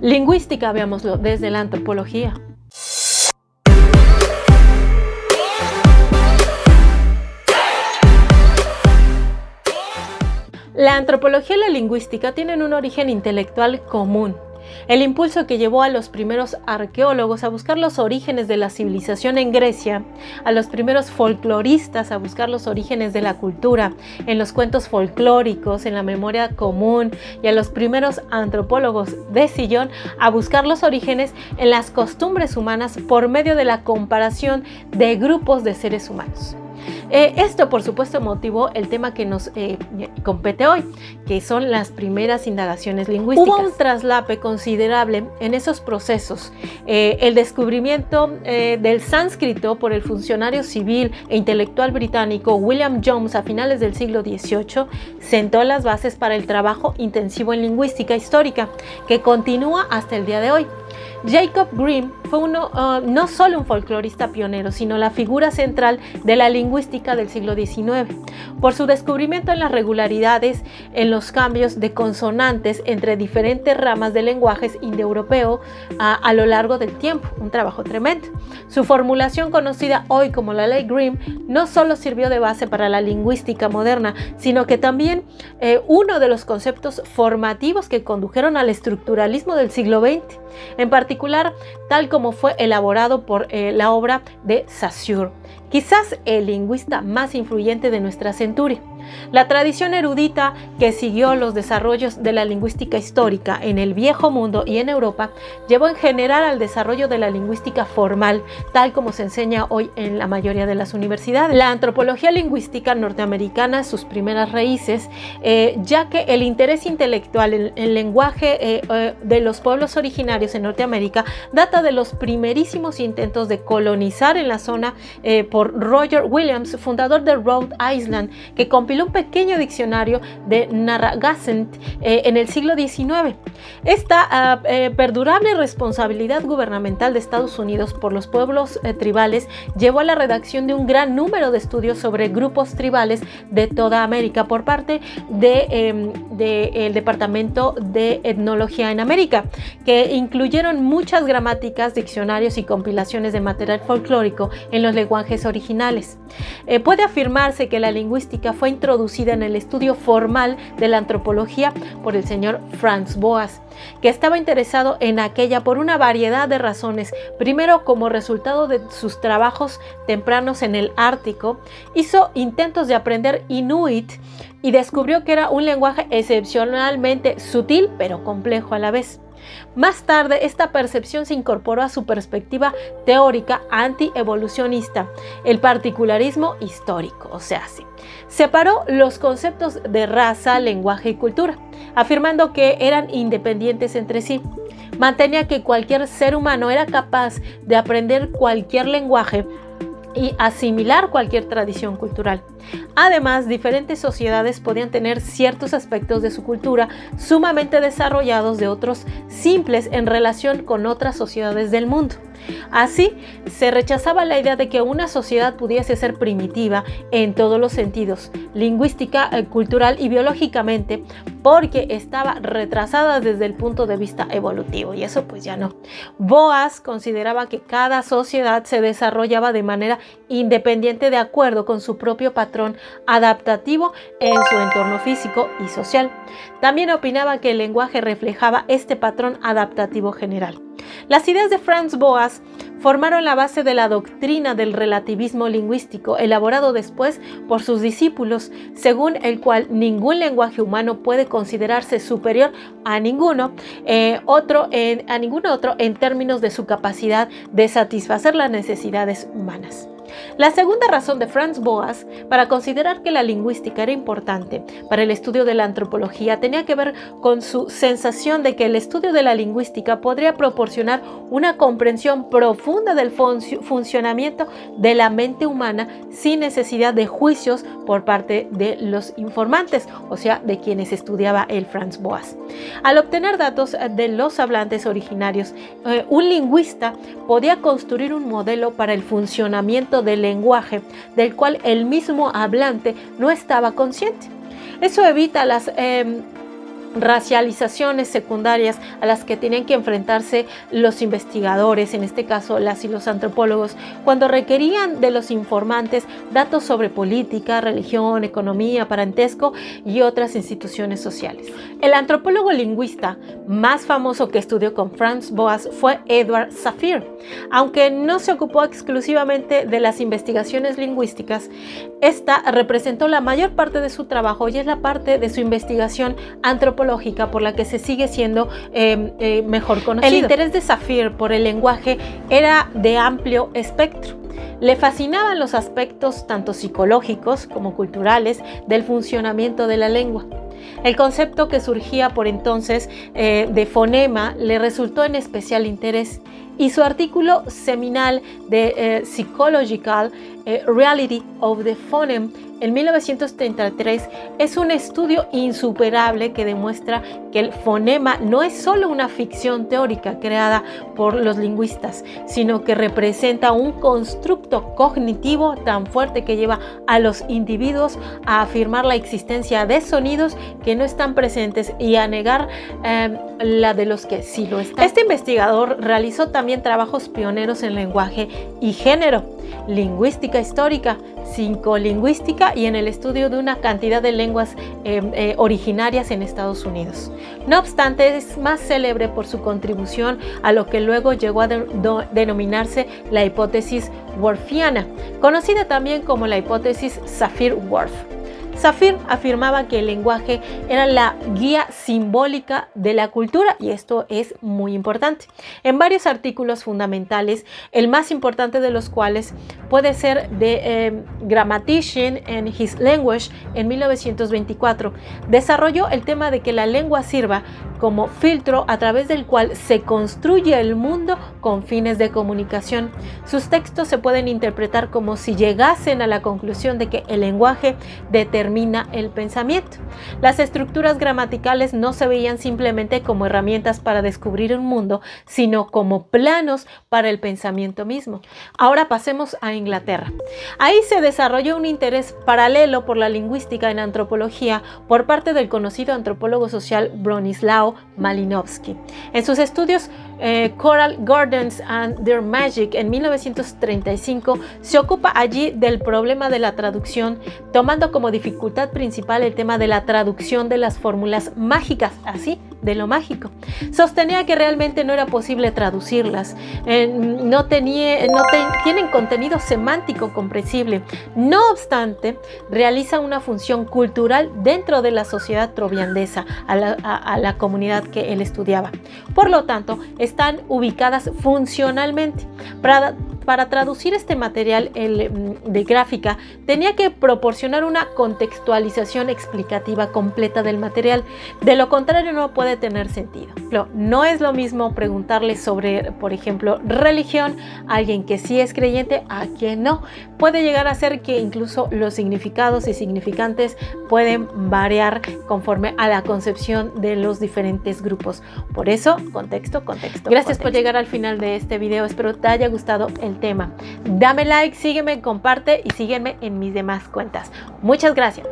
Lingüística, veámoslo desde la antropología. La antropología y la lingüística tienen un origen intelectual común. El impulso que llevó a los primeros arqueólogos a buscar los orígenes de la civilización en Grecia, a los primeros folcloristas a buscar los orígenes de la cultura en los cuentos folclóricos, en la memoria común, y a los primeros antropólogos de sillón a buscar los orígenes en las costumbres humanas por medio de la comparación de grupos de seres humanos. Esto, por supuesto, motivó el tema que nos compete hoy, que son las primeras indagaciones lingüísticas. Hubo un traslape considerable en esos procesos. El descubrimiento del sánscrito por el funcionario civil e intelectual británico William Jones a finales del siglo XVIII sentó las bases para el trabajo intensivo en lingüística histórica, que continúa hasta el día de hoy. Jacob Grimm fue no solo un folclorista pionero, sino la figura central de la lingüística del siglo XIX, por su descubrimiento en las regularidades en los cambios de consonantes entre diferentes ramas del lenguaje indoeuropeo a lo largo del tiempo, un trabajo tremendo. Su formulación, conocida hoy como la Ley Grimm, no solo sirvió de base para la lingüística moderna, sino que también uno de los conceptos formativos que condujeron al estructuralismo del siglo XX, en particular tal como fue elaborado por la obra de Saussure, quizás el lingüista más influyente de nuestra centuria. La tradición erudita que siguió los desarrollos de la lingüística histórica en el Viejo Mundo y en Europa llevó en general al desarrollo de la lingüística formal, tal como se enseña hoy en la mayoría de las universidades. La antropología lingüística norteamericana, sus primeras raíces, ya que el interés intelectual en el lenguaje de los pueblos originarios en Norteamérica data de los primerísimos intentos de colonizar en la zona por Roger Williams, fundador de Rhode Island, que compiló un pequeño diccionario de Narragansett en el siglo XIX. Esta perdurable responsabilidad gubernamental de Estados Unidos por los pueblos tribales llevó a la redacción de un gran número de estudios sobre grupos tribales de toda América por parte del Departamento de Etnología en América, que incluyeron muchas gramáticas, diccionarios y compilaciones de material folclórico en los lenguajes originales. Puede afirmarse que la lingüística fue introducida en el estudio formal de la antropología por el señor Franz Boas, que estaba interesado en aquella por una variedad de razones. Primero, como resultado de sus trabajos tempranos en el Ártico, hizo intentos de aprender inuit y descubrió que era un lenguaje excepcionalmente sutil pero complejo a la vez. Más tarde, esta percepción se incorporó a su perspectiva teórica anti-evolucionista, el particularismo histórico, o sea, separó los conceptos de raza, lenguaje y cultura, afirmando que eran independientes entre sí. Mantenía que cualquier ser humano era capaz de aprender cualquier lenguaje y asimilar cualquier tradición cultural. Además, diferentes sociedades podían tener ciertos aspectos de su cultura sumamente desarrollados de otros simples en relación con otras sociedades del mundo. Así, se rechazaba la idea de que una sociedad pudiese ser primitiva en todos los sentidos, lingüística, cultural y biológicamente, porque estaba retrasada desde el punto de vista evolutivo, y eso pues ya no. Boas consideraba que cada sociedad se desarrollaba de manera independiente de acuerdo con su propio patrón adaptativo en su entorno físico y social. También opinaba que el lenguaje reflejaba este patrón adaptativo general. Las ideas de Franz Boas formaron la base de la doctrina del relativismo lingüístico, elaborado después por sus discípulos, según el cual ningún lenguaje humano puede considerarse superior a ningún otro en términos de su capacidad de satisfacer las necesidades humanas. La segunda razón de Franz Boas para considerar que la lingüística era importante para el estudio de la antropología tenía que ver con su sensación de que el estudio de la lingüística podría proporcionar una comprensión profunda del funcionamiento de la mente humana sin necesidad de juicios por parte de los informantes, o sea, de quienes estudiaba el Franz Boas. Al obtener datos de los hablantes originarios, un lingüista podía construir un modelo para el funcionamiento del lenguaje del cual el mismo hablante no estaba consciente. Eso evita las racializaciones secundarias a las que tenían que enfrentarse los investigadores, en este caso las y los antropólogos, cuando requerían de los informantes datos sobre política, religión, economía, parentesco y otras instituciones sociales. El antropólogo lingüista más famoso que estudió con Franz Boas fue Edward Safir. Aunque no se ocupó exclusivamente de las investigaciones lingüísticas, esta representó la mayor parte de su trabajo y es la parte de su investigación antropológica por la que se sigue siendo mejor conocido. El interés de Safir por el lenguaje era de amplio espectro. Le fascinaban los aspectos tanto psicológicos como culturales del funcionamiento de la lengua. El concepto que surgía por entonces de fonema le resultó en especial interés y su artículo seminal de Psychological Reality of the Phoneme en 1933 es un estudio insuperable que demuestra que el fonema no es solo una ficción teórica creada por los lingüistas, sino que representa un constructo cognitivo tan fuerte que lleva a los individuos a afirmar la existencia de sonidos que no están presentes y a negar la de los que sí lo están. Este investigador realizó también trabajos pioneros en lenguaje y género, lingüística histórica, psicolingüística y en el estudio de una cantidad de lenguas originarias en Estados Unidos. No obstante, es más célebre por su contribución a lo que luego llegó a denominarse la hipótesis worfiana, conocida también como la hipótesis Safir-Whorf. Safir afirmaba que el lenguaje era la guía simbólica de la cultura y esto es muy importante. En varios artículos fundamentales, el más importante de los cuales puede ser de Grammatician and His Language en 1924, desarrolló el tema de que la lengua sirva como filtro a través del cual se construye el mundo con fines de comunicación. Sus textos se pueden interpretar como si llegasen a la conclusión de que el lenguaje determina el pensamiento. Las estructuras gramaticales no se veían simplemente como herramientas para descubrir un mundo, sino como planos para el pensamiento mismo. Ahora pasemos a Inglaterra. Ahí se desarrolló un interés paralelo por la lingüística en antropología por parte del conocido antropólogo social Bronislaw Malinowski. En sus estudios Coral Gardens and Their Magic en 1935 se ocupa allí del problema de la traducción, tomando como dificultad principal el tema de la traducción de las fórmulas mágicas, así de lo mágico. Sostenía que realmente no era posible traducirlas, no tienen contenido semántico comprensible. No obstante, realiza una función cultural dentro de la sociedad troviandesa, a la comunidad que él estudiaba. Por lo tanto, están ubicadas funcionalmente. Para traducir este material de gráfica, tenía que proporcionar una contextualización explicativa completa del material. De lo contrario, no puede tener sentido. No es lo mismo preguntarle sobre, por ejemplo, religión a alguien que sí es creyente a quien no. Puede llegar a ser que incluso los significados y significantes pueden variar conforme a la concepción de los diferentes grupos. Por eso, contexto. Gracias por llegar al final de este video. Espero te haya gustado el tema. Dame like, sígueme, comparte y sígueme en mis demás cuentas. Muchas gracias.